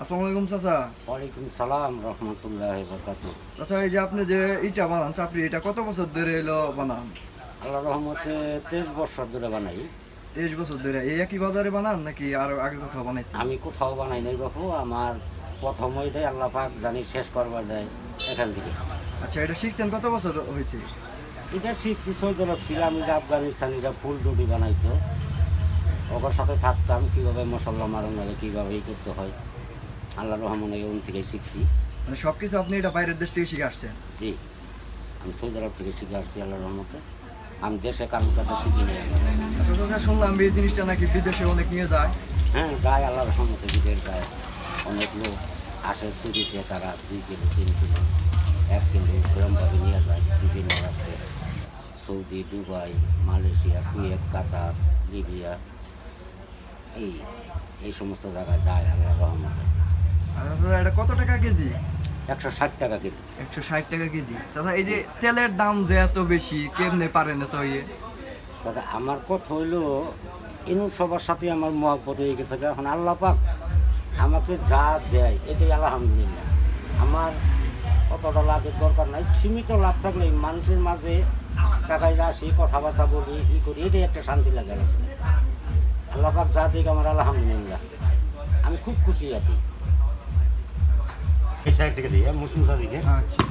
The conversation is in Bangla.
আসসালামু আলাইকুম চাচা। ওয়ালাইকুম সালাম রহমতুল্লাহি বারাকাতু। চাচা এই যে আপনি যে ইটা বানান চাপড়ি, এটা কত বছর ধরে এলো বানান? আল্লাহ রহমতে 23 বছর ধরে বানাই। 23 বছর ধরে এই একই বাজারে বানান নাকি আর আগে কোথাও বানাইছেন? আমি কোথাও বানাই নাই বাপু, আমার প্রথম ওইটাই আল্লাহ পাক জানি শেষ করবার দেয় এখান থেকে। আচ্ছা, এটা শিখছেন কত বছর হয়েছে? এটা শিখছি সৌদি আরব ছিলাম, আমি যে আফগানিস্তানিরা ফুল রুটি বানাইতো, ওর সাথে থাকতাম, কীভাবে মশলা মারানো লাগে, কীভাবে ই করতে হয়, আল্লাহ রহমানে ওন থেকে শিখছি। মানে সব কিছু আপনি এটা বাইরের দেশ থেকে শিখে আসছেন? জি, আমি সৌদি আরব থেকে শিখে আসছি আল্লাহ রহমতে। আমি দেশে কারোর কাছে শিখি নাই। আচ্ছা চাচা, শুনলাম এই জিনিসটা নাকি বিদেশে অনেক নিয়ে যায়। হ্যাঁ, যায় আল্লাহ রহমতে, বিদেশ যায়। অনেক লোক আসে ছুটিতে, তারা 2 কিলো 3 কিলো 1 কিলো এরমভাবে নিয়ে যায় বিভিন্ন রাষ্ট্রে, সৌদি, দুবাই, মালয়েশিয়া, কুয়েত, কাতার, লিবিয়া, এই এই সমস্ত জায়গায় যায় আল্লাহ রহমতে। আচ্ছা চাচা, এটা কত টাকা কেজি? 160 টাকা কিলো। 160 টাকা কেজি। চাচা এই যে তেলের দাম যে এত বেশি, কেমনে পারেন এত ইয়ে? দাদা আমার কথা হইলো, এমন সবার সাথে আমার মহব্বত হয়ে গেছে। এখন আল্লাহ পাক আমাকে যা দেয় এটাই আলহামদুলিল্লাহ। আমার কতটা লাভের দরকার নাই, সীমিত লাভ থাকলে মানুষের মাঝে টাকায় আসি, কথাবার্তা বলি, ই করি, এটাই একটা শান্তি লাগে আছে। আল্লাহ পাক যা দিক আমার আলহামদুলিল্লাহ, আমি খুব খুশি আছি। এই সাইড থেকে দিই, মুসমুসা দিকে। আচ্ছা।